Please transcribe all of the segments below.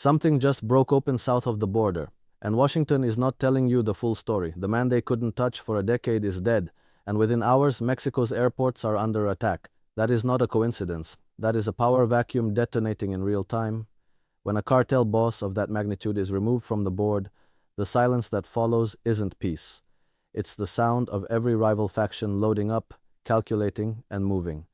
Something just broke open south of the border, and Washington is not telling you the full story. The man they couldn't touch for a decade is dead, and within hours, Mexico's airports are under attack. That is not a coincidence. That is a power vacuum detonating in real time. When a cartel boss of that magnitude is removed from the board, the silence that follows isn't peace. It's the sound of every rival faction loading up, calculating, and moving.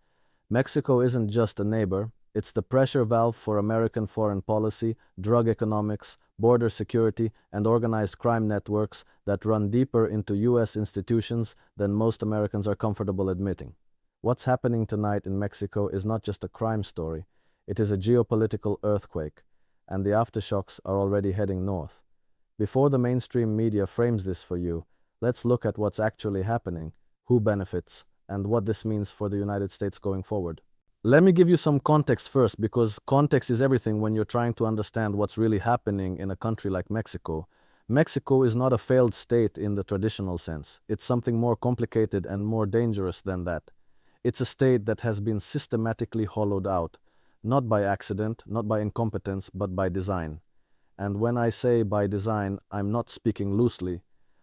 Mexico isn't just a neighbor, it's the pressure valve for American foreign policy, drug economics, border security, and organized crime networks that run deeper into U.S. institutions than most Americans are comfortable admitting. What's happening tonight in Mexico is not just a crime story, it is a geopolitical earthquake, and the aftershocks are already heading north. Before the mainstream media frames this for you, let's look at what's actually happening, who benefits, and what this means for the United States going forward. Let me give you some context first, because context is everything when you're trying to understand what's really happening in a country like Mexico. Mexico is not a failed state in the traditional sense. It's something more complicated and more dangerous than that. It's a state that has been systematically hollowed out, not by accident, not by incompetence, but by design. And when I say by design, I'm not speaking loosely.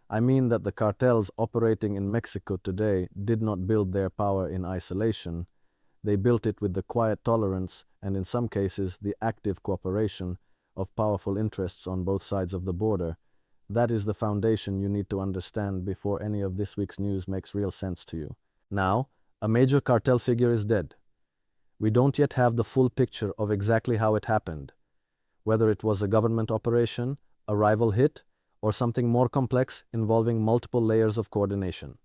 I mean that the cartels operating in Mexico today did not build their power in isolation. They built it with the quiet tolerance and, in some cases, the active cooperation of powerful interests on both sides of the border. That is the foundation you need to understand before any of this week's news makes real sense to you. Now, a major cartel figure is dead. We don't yet have the full picture of exactly how it happened, whether it was a government operation, a rival hit, or something more complex involving multiple layers of coordination.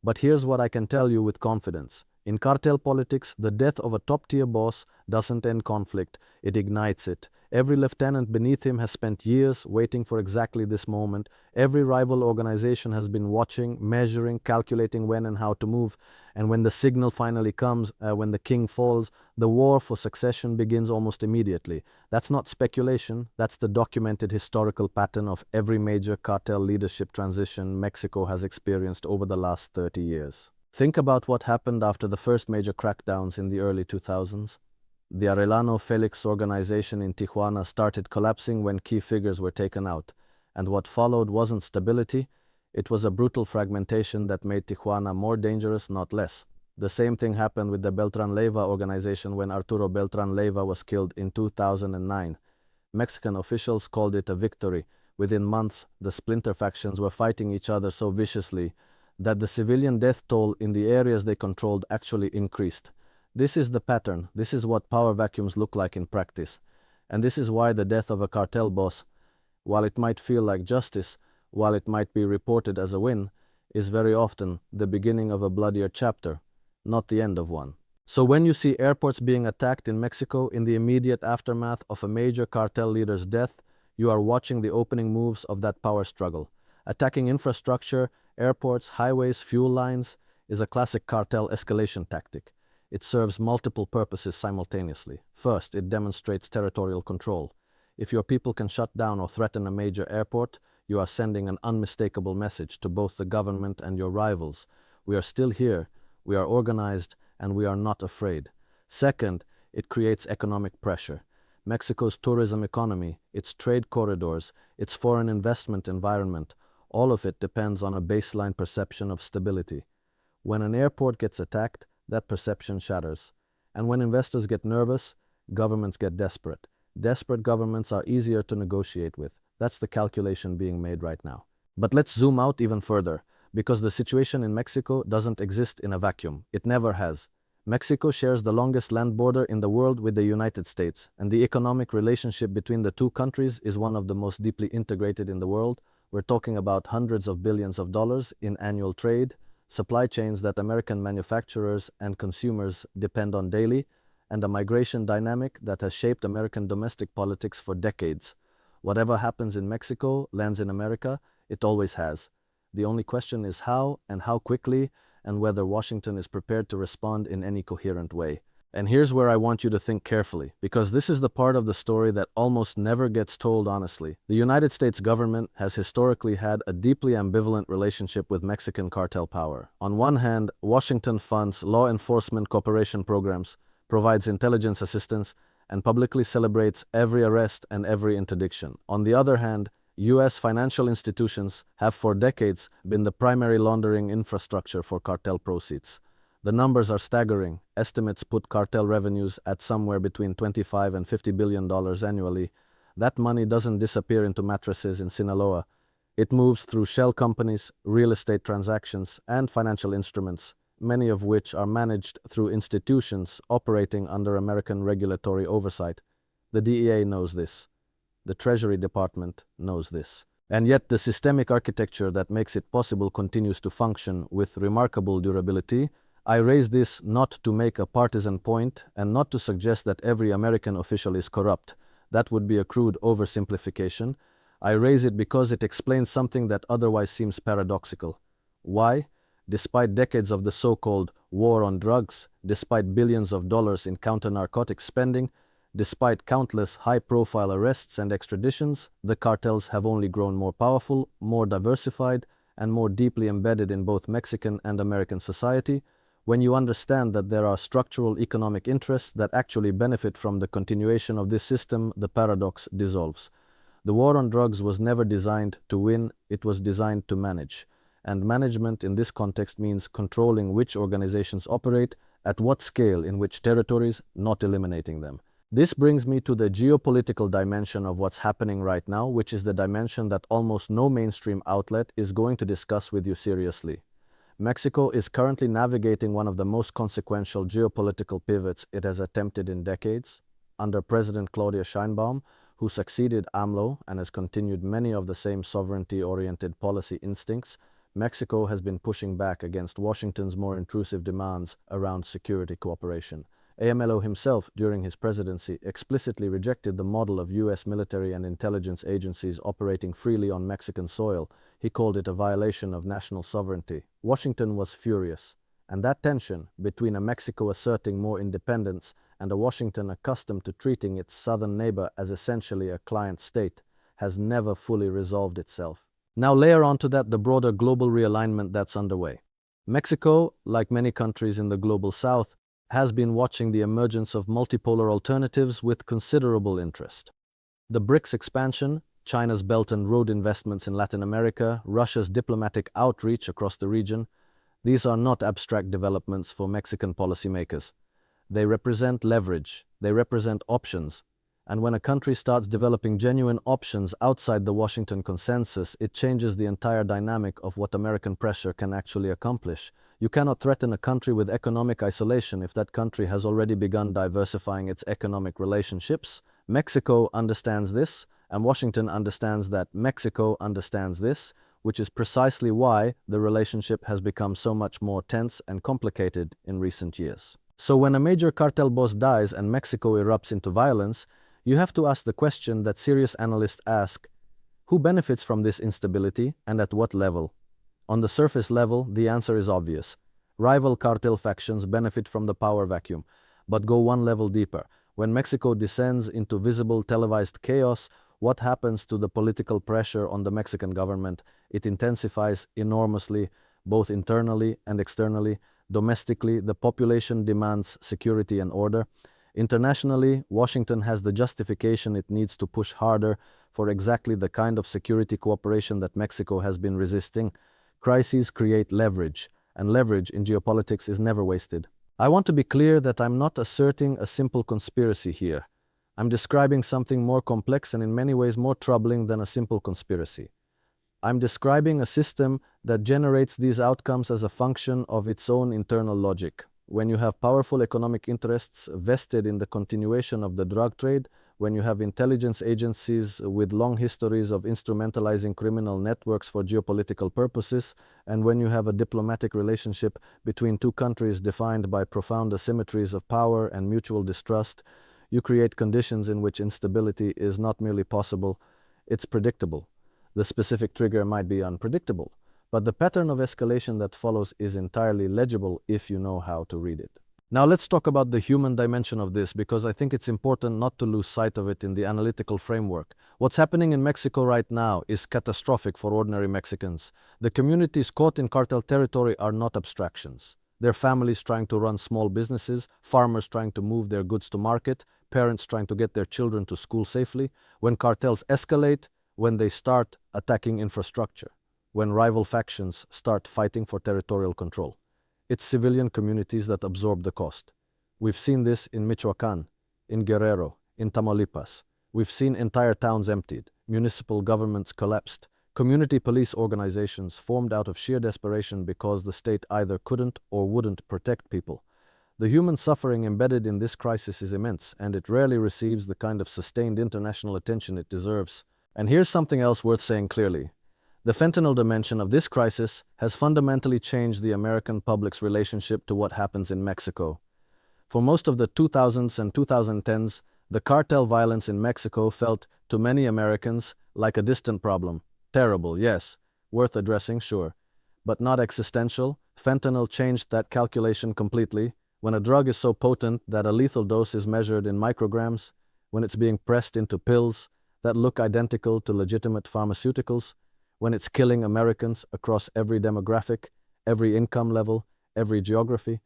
But here's what I can tell you with confidence. In cartel politics, the death of a top-tier boss doesn't end conflict, it ignites it. Every lieutenant beneath him has spent years waiting for exactly this moment. Every rival organization has been watching, measuring, calculating when and how to move. And when the signal finally comes, when the king falls, the war for succession begins almost immediately. That's not speculation, that's the documented historical pattern of every major cartel leadership transition Mexico has experienced over the last 30 years. Think about what happened after the first major crackdowns in the early 2000s. The Arellano Felix organization in Tijuana started collapsing when key figures were taken out, and what followed wasn't stability, it was a brutal fragmentation that made Tijuana more dangerous, not less. The same thing happened with the Beltran Leyva organization when Arturo Beltran Leyva was killed in 2009. Mexican officials called it a victory. Within months, the splinter factions were fighting each other so viciously that the civilian death toll in the areas they controlled actually increased. This is the pattern, this is what power vacuums look like in practice. And this is why the death of a cartel boss, while it might feel like justice, while it might be reported as a win, is very often the beginning of a bloodier chapter, not the end of one. So when you see airports being attacked in Mexico in the immediate aftermath of a major cartel leader's death, you are watching the opening moves of that power struggle. Attacking infrastructure, airports, highways, fuel lines is a classic cartel escalation tactic. It serves multiple purposes simultaneously. First, it demonstrates territorial control. If your people can shut down or threaten a major airport, you are sending an unmistakable message to both the government and your rivals. We are still here, we are organized, and we are not afraid. Second, it creates economic pressure. Mexico's tourism economy, its trade corridors, its foreign investment environment, all of it depends on a baseline perception of stability. When an airport gets attacked, that perception shatters. And when investors get nervous, governments get desperate. Desperate governments are easier to negotiate with. That's the calculation being made right now. But let's zoom out even further, because the situation in Mexico doesn't exist in a vacuum. It never has. Mexico shares the longest land border in the world with the United States, and the economic relationship between the two countries is one of the most deeply integrated in the world. We're talking about hundreds of billions of dollars in annual trade, supply chains that American manufacturers and consumers depend on daily, and a migration dynamic that has shaped American domestic politics for decades. Whatever happens in Mexico lands in America, it always has. The only question is how and how quickly, and whether Washington is prepared to respond in any coherent way. And here's where I want you to think carefully, because this is the part of the story that almost never gets told honestly. The United States government has historically had a deeply ambivalent relationship with Mexican cartel power. On one hand, Washington funds law enforcement cooperation programs, provides intelligence assistance, and publicly celebrates every arrest and every interdiction. On the other hand, U.S. financial institutions have for decades been the primary laundering infrastructure for cartel proceeds. The numbers are staggering. Estimates put cartel revenues at somewhere between $25 and $50 billion annually. That money doesn't disappear into mattresses in Sinaloa. It moves through shell companies, real estate transactions, and financial instruments, many of which are managed through institutions operating under American regulatory oversight. The DEA knows this. The Treasury Department knows this. And yet the systemic architecture that makes it possible continues to function with remarkable durability. I raise this not to make a partisan point and not to suggest that every American official is corrupt. That would be a crude oversimplification. I raise it because it explains something that otherwise seems paradoxical. Why? Despite decades of the so-called war on drugs, despite billions of dollars in counter-narcotics spending, despite countless high-profile arrests and extraditions, the cartels have only grown more powerful, more diversified, and more deeply embedded in both Mexican and American society. When you understand that there are structural economic interests that actually benefit from the continuation of this system, the paradox dissolves. The war on drugs was never designed to win, it was designed to manage. And management in this context means controlling which organizations operate, at what scale, in which territories, not eliminating them. This brings me to the geopolitical dimension of what's happening right now, which is the dimension that almost no mainstream outlet is going to discuss with you seriously. Mexico is currently navigating one of the most consequential geopolitical pivots it has attempted in decades. Under President Claudia Sheinbaum, who succeeded AMLO and has continued many of the same sovereignty-oriented policy instincts, Mexico has been pushing back against Washington's more intrusive demands around security cooperation. AMLO himself, during his presidency, explicitly rejected the model of U.S. military and intelligence agencies operating freely on Mexican soil. He called it a violation of national sovereignty. Washington was furious, and that tension between a Mexico asserting more independence and a Washington accustomed to treating its southern neighbor as essentially a client state has never fully resolved itself. Now layer onto that the broader global realignment that's underway. Mexico, like many countries in the global south, has been watching the emergence of multipolar alternatives with considerable interest. The BRICS expansion, China's Belt and Road investments in Latin America, Russia's diplomatic outreach across the region, these are not abstract developments for Mexican policymakers. They represent leverage, they represent options, and when a country starts developing genuine options outside the Washington consensus, it changes the entire dynamic of what American pressure can actually accomplish. You cannot threaten a country with economic isolation if that country has already begun diversifying its economic relationships. Mexico understands this, and Washington understands that Mexico understands this, which is precisely why the relationship has become so much more tense and complicated in recent years. So when a major cartel boss dies and Mexico erupts into violence, you have to ask the question that serious analysts ask: who benefits from this instability and at what level? On the surface level, the answer is obvious. Rival cartel factions benefit from the power vacuum, but go one level deeper. When Mexico descends into visible televised chaos, what happens to the political pressure on the Mexican government? It intensifies enormously, both internally and externally. Domestically, the population demands security and order. Internationally, Washington has the justification it needs to push harder for exactly the kind of security cooperation that Mexico has been resisting. Crises create leverage, and leverage in geopolitics is never wasted. I want to be clear that I'm not asserting a simple conspiracy here. I'm describing something more complex and in many ways more troubling than a simple conspiracy. I'm describing a system that generates these outcomes as a function of its own internal logic. When you have powerful economic interests vested in the continuation of the drug trade, when you have intelligence agencies with long histories of instrumentalizing criminal networks for geopolitical purposes, and when you have a diplomatic relationship between two countries defined by profound asymmetries of power and mutual distrust, you create conditions in which instability is not merely possible, it's predictable. The specific trigger might be unpredictable, but the pattern of escalation that follows is entirely legible if you know how to read it. Now let's talk about the human dimension of this, because I think it's important not to lose sight of it in the analytical framework. What's happening in Mexico right now is catastrophic for ordinary Mexicans. The communities caught in cartel territory are not abstractions. They're families trying to run small businesses, farmers trying to move their goods to market, parents trying to get their children to school safely, when cartels escalate, when they start attacking infrastructure, when rival factions start fighting for territorial control. It's civilian communities that absorb the cost. We've seen this in Michoacán, in Guerrero, in Tamaulipas. We've seen entire towns emptied, municipal governments collapsed, community police organizations formed out of sheer desperation because the state either couldn't or wouldn't protect people. The human suffering embedded in this crisis is immense, and it rarely receives the kind of sustained international attention it deserves. And here's something else worth saying clearly. The fentanyl dimension of this crisis has fundamentally changed the American public's relationship to what happens in Mexico. For most of the 2000s and 2010s, the cartel violence in Mexico felt, to many Americans, like a distant problem. Terrible, yes. Worth addressing, sure. But not existential. Fentanyl changed that calculation completely. When a drug is so potent that a lethal dose is measured in micrograms, when it's being pressed into pills that look identical to legitimate pharmaceuticals, when it's killing Americans across every demographic, every income level, every geography,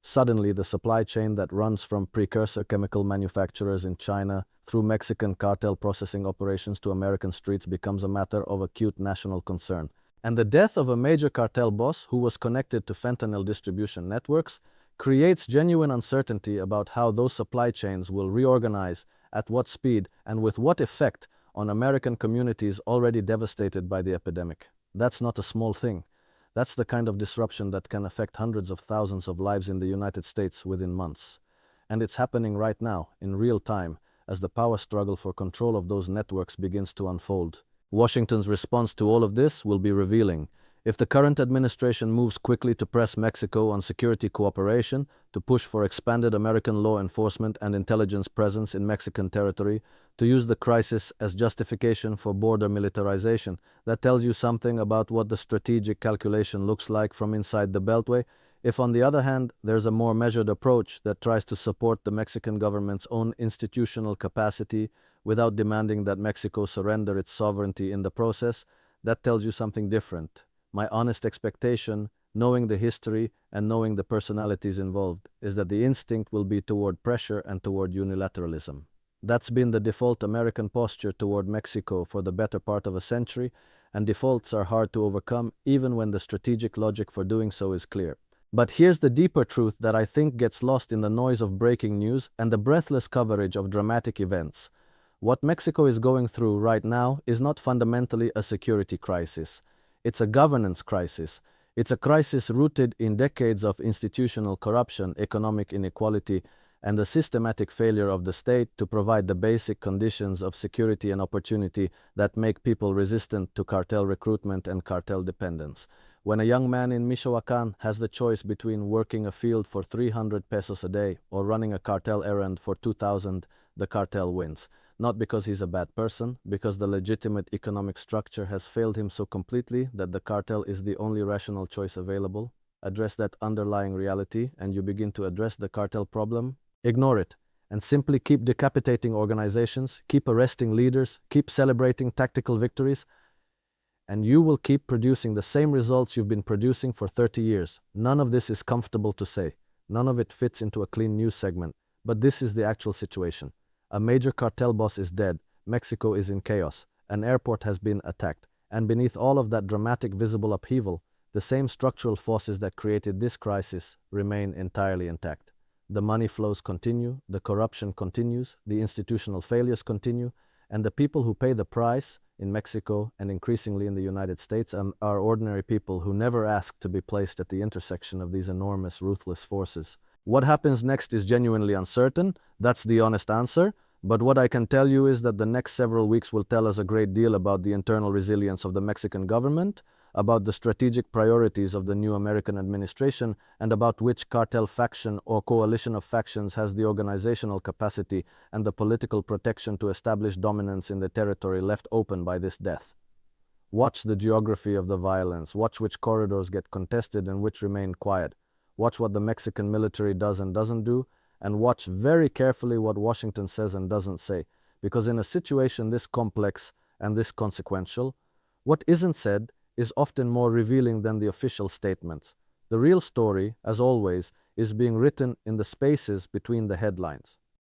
suddenly the supply chain that runs from precursor chemical manufacturers in China through Mexican cartel processing operations to American streets becomes a matter of acute national concern. And the death of a major cartel boss who was connected to fentanyl distribution networks creates genuine uncertainty about how those supply chains will reorganize, at what speed, and with what effect on American communities already devastated by the epidemic. That's not a small thing. That's the kind of disruption that can affect hundreds of thousands of lives in the United States within months. And it's happening right now, in real time, as the power struggle for control of those networks begins to unfold. Washington's response to all of this will be revealing. If the current administration moves quickly to press Mexico on security cooperation, to push for expanded American law enforcement and intelligence presence in Mexican territory, to use the crisis as justification for border militarization, that tells you something about what the strategic calculation looks like from inside the Beltway. If, on the other hand, there's a more measured approach that tries to support the Mexican government's own institutional capacity without demanding that Mexico surrender its sovereignty in the process, that tells you something different. My honest expectation, knowing the history and knowing the personalities involved, is that the instinct will be toward pressure and toward unilateralism. That's been the default American posture toward Mexico for the better part of a century, and defaults are hard to overcome even when the strategic logic for doing so is clear. But here's the deeper truth that I think gets lost in the noise of breaking news and the breathless coverage of dramatic events. What Mexico is going through right now is not fundamentally a security crisis. It's a governance crisis. It's a crisis rooted in decades of institutional corruption, economic inequality, and the systematic failure of the state to provide the basic conditions of security and opportunity that make people resistant to cartel recruitment and cartel dependence. When a young man in Michoacán has the choice between working a field for 300 pesos a day or running a cartel errand for 2,000, the cartel wins. Not because he's a bad person, because the legitimate economic structure has failed him so completely that the cartel is the only rational choice available. Address that underlying reality and you begin to address the cartel problem. Ignore it and simply keep decapitating organizations, keep arresting leaders, keep celebrating tactical victories, and you will keep producing the same results you've been producing for 30 years. None of this is comfortable to say. None of it fits into a clean news segment. But this is the actual situation. A major cartel boss is dead. Mexico is in chaos. An airport has been attacked. And beneath all of that dramatic visible upheaval, the same structural forces that created this crisis remain entirely intact. The money flows continue, the corruption continues, the institutional failures continue, and the people who pay the price in Mexico and increasingly in the United States are ordinary people who never asked to be placed at the intersection of these enormous, ruthless forces. What happens next is genuinely uncertain. That's the honest answer. But what I can tell you is that the next several weeks will tell us a great deal about the internal resilience of the Mexican government, about the strategic priorities of the new American administration, and about which cartel faction or coalition of factions has the organizational capacity and the political protection to establish dominance in the territory left open by this death. Watch the geography of the violence. Watch which corridors get contested and which remain quiet. Watch what the Mexican military does and doesn't do, and watch very carefully what Washington says and doesn't say. Because in a situation this complex and this consequential, what isn't said is often more revealing than the official statements. The real story, as always, is being written in the spaces between the headlines.